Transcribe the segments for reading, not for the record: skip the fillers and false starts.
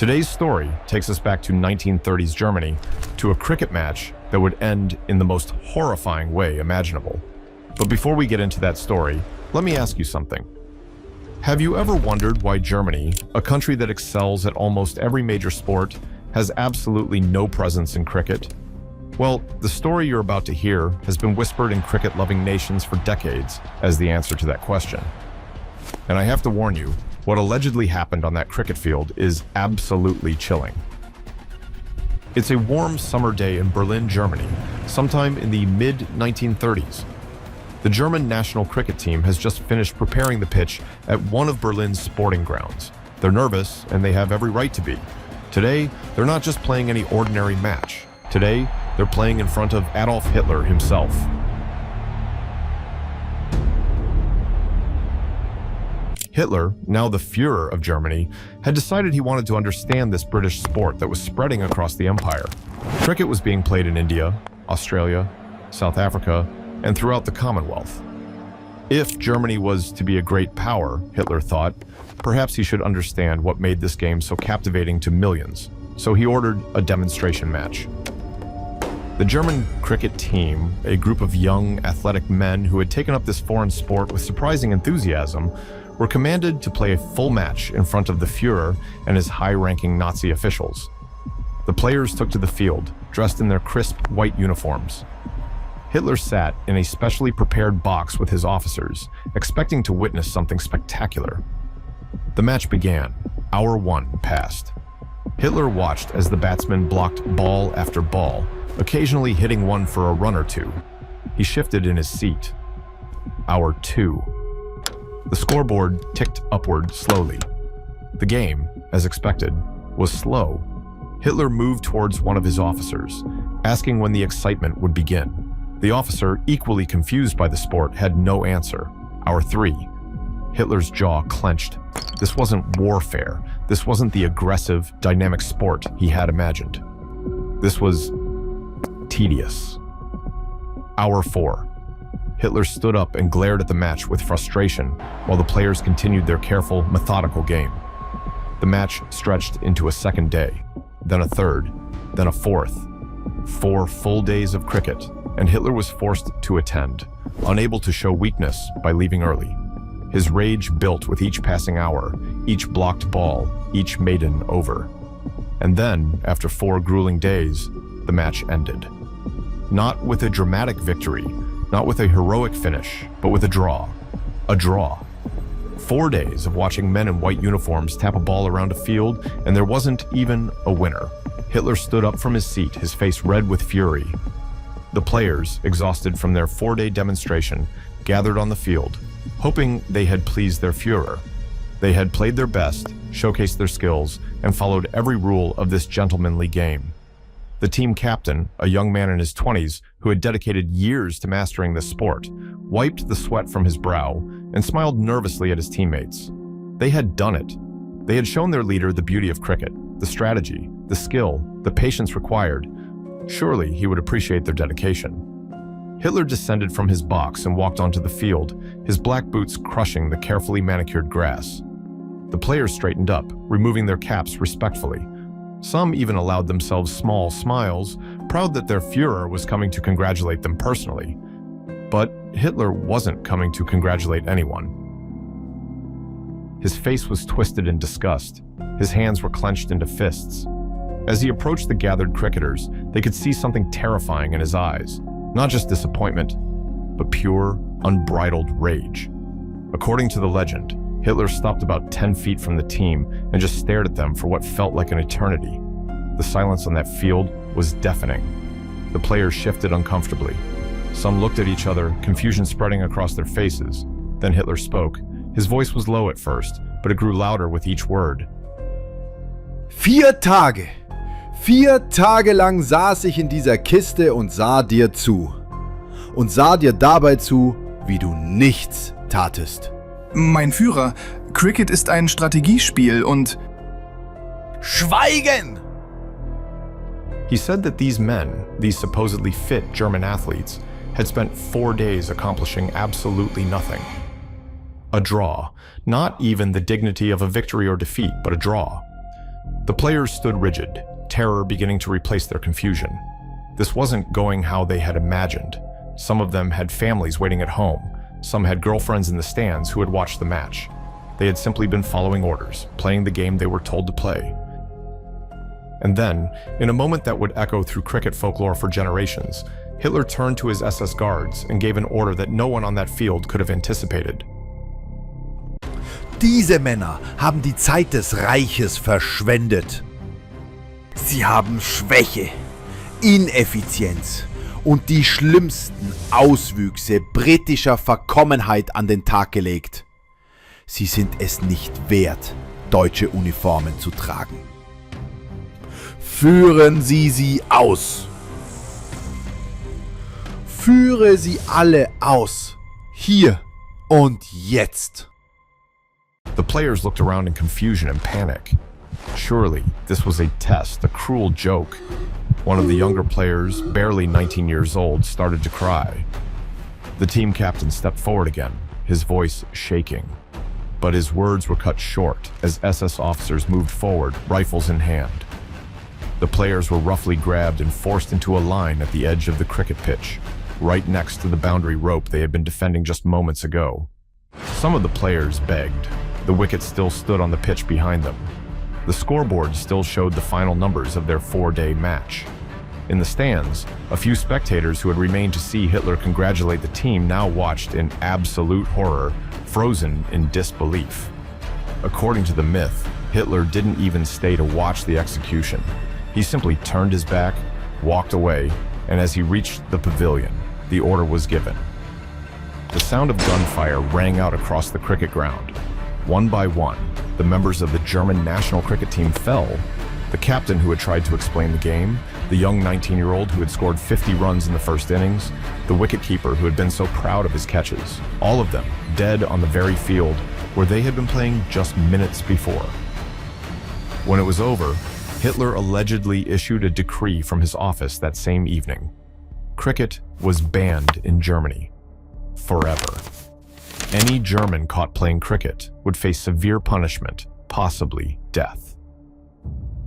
Today's story takes us back to 1930s Germany, to a cricket match that would end in the most horrifying way imaginable. But before we get into that story, let me ask you something. Have you ever wondered why Germany, a country that excels at almost every major sport, has absolutely no presence in cricket? Well, the story you're about to hear has been whispered in cricket-loving nations for decades as the answer to that question. And I have to warn you, what allegedly happened on that cricket field is absolutely chilling. It's a warm summer day in Berlin, Germany, sometime in the mid-1930s. The German national cricket team has just finished preparing the pitch at one of Berlin's sporting grounds. They're nervous, and they have every right to be. Today, they're not just playing any ordinary match. Today, they're playing in front of Adolf Hitler himself. Hitler, now the Führer of Germany, had decided he wanted to understand this British sport that was spreading across the empire. Cricket was being played in India, Australia, South Africa, and throughout the Commonwealth. If Germany was to be a great power, Hitler thought, perhaps he should understand what made this game so captivating to millions. So he ordered a demonstration match. The German cricket team, a group of young, athletic men who had taken up this foreign sport with surprising enthusiasm, were commanded to play a full match in front of the Führer and his high-ranking Nazi officials. The players took to the field, dressed in their crisp white uniforms. Hitler sat in a specially prepared box with his officers, expecting to witness something spectacular. The match began. Hour 1 passed. Hitler watched as the batsmen blocked ball after ball, occasionally hitting one for a run or two. He shifted in his seat. Hour 2. The scoreboard ticked upward slowly. The game, as expected, was slow. Hitler moved towards one of his officers, asking when the excitement would begin. The officer, equally confused by the sport, had no answer. Hour 3. Hitler's jaw clenched. This wasn't warfare. This wasn't the aggressive, dynamic sport he had imagined. This was tedious. Hour 4. Hitler stood up and glared at the match with frustration while the players continued their careful, methodical game. The match stretched into a second day, then a third, then a fourth. 4 full days of cricket, and Hitler was forced to attend, unable to show weakness by leaving early. His rage built with each passing hour, each blocked ball, each maiden over. And then, after 4 grueling days, the match ended. Not with a dramatic victory, not with a heroic finish, but with a draw. A draw. 4 days of watching men in white uniforms tap a ball around a field, and there wasn't even a winner. Hitler stood up from his seat, his face red with fury. The players, exhausted from their 4-day demonstration, gathered on the field, hoping they had pleased their Führer. They had played their best, showcased their skills, and followed every rule of this gentlemanly game. The team captain, a young man in his 20s who had dedicated years to mastering this sport, wiped the sweat from his brow and smiled nervously at his teammates. They had done it. They had shown their leader the beauty of cricket, the strategy, the skill, the patience required. Surely he would appreciate their dedication. Hitler descended from his box and walked onto the field, his black boots crushing the carefully manicured grass. The players straightened up, removing their caps respectfully. Some even allowed themselves small smiles, proud that their Führer was coming to congratulate them personally. But Hitler wasn't coming to congratulate anyone. His face was twisted in disgust. His hands were clenched into fists. As he approached the gathered cricketers, they could see something terrifying in his eyes. Not just disappointment, but pure, unbridled rage. According to the legend, Hitler stopped about 10 feet from the team and just stared at them for what felt like an eternity. The silence on that field was deafening. The players shifted uncomfortably. Some looked at each other, confusion spreading across their faces. Then Hitler spoke. His voice was low at first, but it grew louder with each word. 4 Tage. 4 Tage lang saß ich in dieser Kiste und sah dir zu. Und sah dir dabei zu, wie du nichts tatest. Mein Führer, Cricket ist ein Strategiespiel und... Schweigen! He said that these men, these supposedly fit German athletes, had spent 4 days accomplishing absolutely nothing. A draw. Not even the dignity of a victory or defeat, but a draw. The players stood rigid, terror beginning to replace their confusion. This wasn't going how they had imagined. Some of them had families waiting at home. Some had girlfriends in the stands who had watched the match. They had simply been following orders, playing the game they were told to play. And then, in a moment that would echo through cricket folklore for generations, Hitler turned to his SS guards and gave an order that no one on that field could have anticipated. Diese Männer haben die Zeit des Reiches verschwendet. Sie haben Schwäche, Ineffizienz und die schlimmsten Auswüchse britischer Verkommenheit an den Tag gelegt. Sie sind es nicht wert, deutsche Uniformen zu tragen. Führen Sie sie aus! Führe sie alle aus! Hier und jetzt! The players looked around in confusion and panic. Surely, this was a test, a cruel joke. One of the younger players, barely 19 years old, started to cry. The team captain stepped forward again, his voice shaking. But his words were cut short as SS officers moved forward, rifles in hand. The players were roughly grabbed and forced into a line at the edge of the cricket pitch, right next to the boundary rope they had been defending just moments ago. Some of the players begged. The wicket still stood on the pitch behind them. The scoreboard still showed the final numbers of their 4-day match. In the stands, a few spectators who had remained to see Hitler congratulate the team now watched in absolute horror, frozen in disbelief. According to the myth, Hitler didn't even stay to watch the execution. He simply turned his back, walked away, and as he reached the pavilion, the order was given. The sound of gunfire rang out across the cricket ground. One by one, the members of the German national cricket team fell. The captain who had tried to explain the game, the young 19-year-old who had scored 50 runs in the first innings, the wicketkeeper who had been so proud of his catches, all of them dead on the very field where they had been playing just minutes before. When it was over, Hitler allegedly issued a decree from his office that same evening. Cricket was banned in Germany. Forever. Any German caught playing cricket would face severe punishment, possibly death.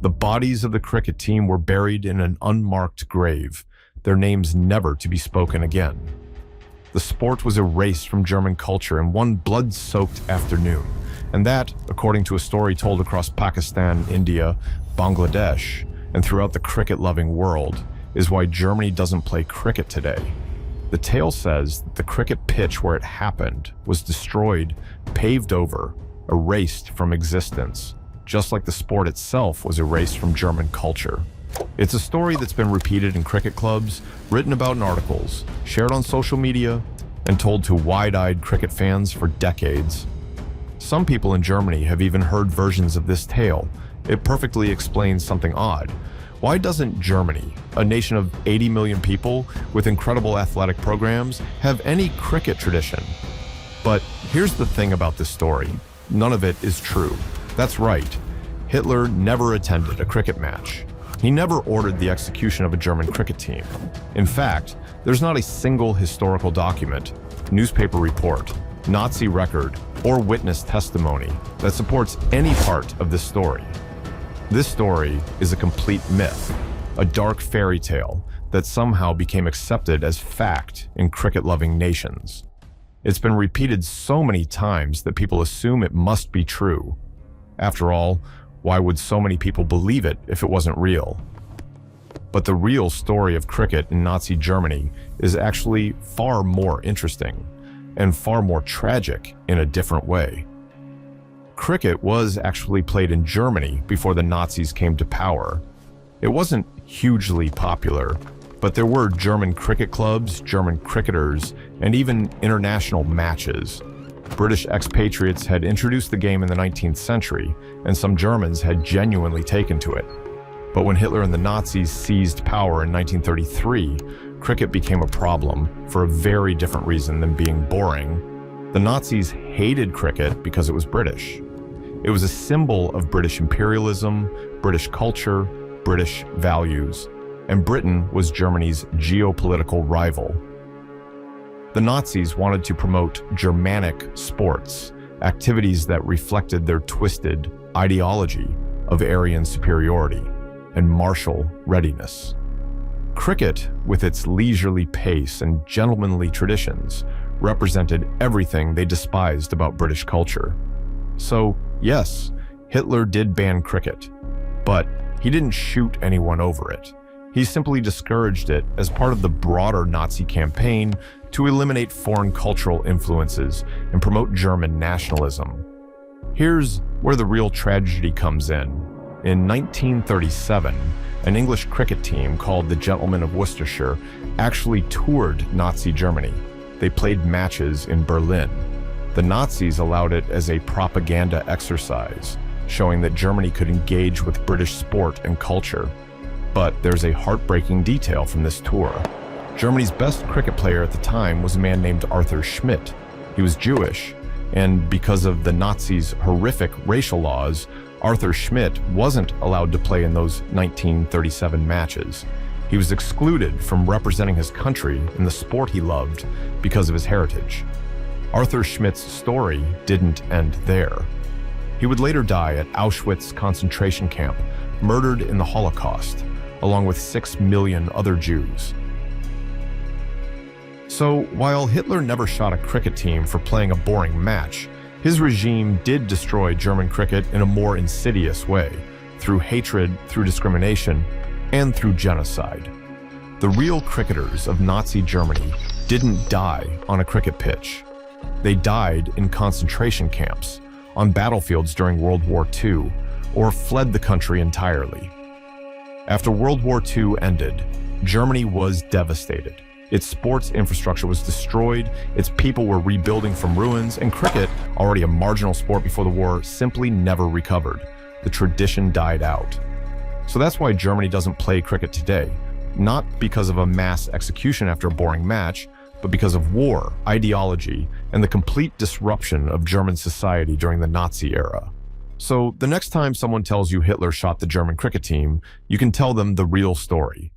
The bodies of the cricket team were buried in an unmarked grave, their names never to be spoken again. The sport was erased from German culture in one blood-soaked afternoon, and that, according to a story told across Pakistan, India, Bangladesh, and throughout the cricket-loving world, is why Germany doesn't play cricket today. The tale says that the cricket pitch where it happened was destroyed, paved over, erased from existence, just like the sport itself was erased from German culture. It's a story that's been repeated in cricket clubs, written about in articles, shared on social media, and told to wide-eyed cricket fans for decades. Some people in Germany have even heard versions of this tale. It perfectly explains something odd. Why doesn't Germany, a nation of 80 million people with incredible athletic programs, have any cricket tradition? But here's the thing about this story. None of it is true. That's right. Hitler never attended a cricket match. He never ordered the execution of a German cricket team. In fact, there's not a single historical document, newspaper report, Nazi record, or witness testimony that supports any part of this story. This story is a complete myth, a dark fairy tale that somehow became accepted as fact in cricket-loving nations. It's been repeated so many times that people assume it must be true. After all, why would so many people believe it if it wasn't real? But the real story of cricket in Nazi Germany is actually far more interesting and far more tragic in a different way. Cricket was actually played in Germany before the Nazis came to power. It wasn't hugely popular, but there were German cricket clubs, German cricketers, and even international matches. British expatriates had introduced the game in the 19th century, and some Germans had genuinely taken to it. But when Hitler and the Nazis seized power in 1933, cricket became a problem for a very different reason than being boring. The Nazis hated cricket because it was British. It was a symbol of British imperialism, British culture, British values, and Britain was Germany's geopolitical rival. The Nazis wanted to promote Germanic sports, activities that reflected their twisted ideology. of Aryan superiority and martial readiness. Cricket, with its leisurely pace and gentlemanly traditions, represented everything they despised about British culture. So, yes, Hitler did ban cricket, but he didn't shoot anyone over it. He simply discouraged it as part of the broader Nazi campaign to eliminate foreign cultural influences and promote German nationalism. Here's where the real tragedy comes in. In 1937, an English cricket team called the Gentlemen of Worcestershire actually toured Nazi Germany. They played matches in Berlin. The Nazis allowed it as a propaganda exercise, showing that Germany could engage with British sport and culture. But there's a heartbreaking detail from this tour. Germany's best cricket player at the time was a man named Arthur Schmidt. He was Jewish, and because of the Nazis' horrific racial laws, Arthur Schmidt wasn't allowed to play in those 1937 matches. He was excluded from representing his country in the sport he loved because of his heritage. Arthur Schmidt's story didn't end there. He would later die at Auschwitz concentration camp, murdered in the Holocaust, along with 6 million other Jews. So, while Hitler never shot a cricket team for playing a boring match, his regime did destroy German cricket in a more insidious way, through hatred, through discrimination, and through genocide. The real cricketers of Nazi Germany didn't die on a cricket pitch. They died in concentration camps, on battlefields during World War II, or fled the country entirely. After World War II ended, Germany was devastated. Its sports infrastructure was destroyed, its people were rebuilding from ruins, and cricket, already a marginal sport before the war, simply never recovered. The tradition died out. So that's why Germany doesn't play cricket today, not because of a mass execution after a boring match, but because of war, ideology, and the complete disruption of German society during the Nazi era. So the next time someone tells you Hitler shot the German cricket team, you can tell them the real story.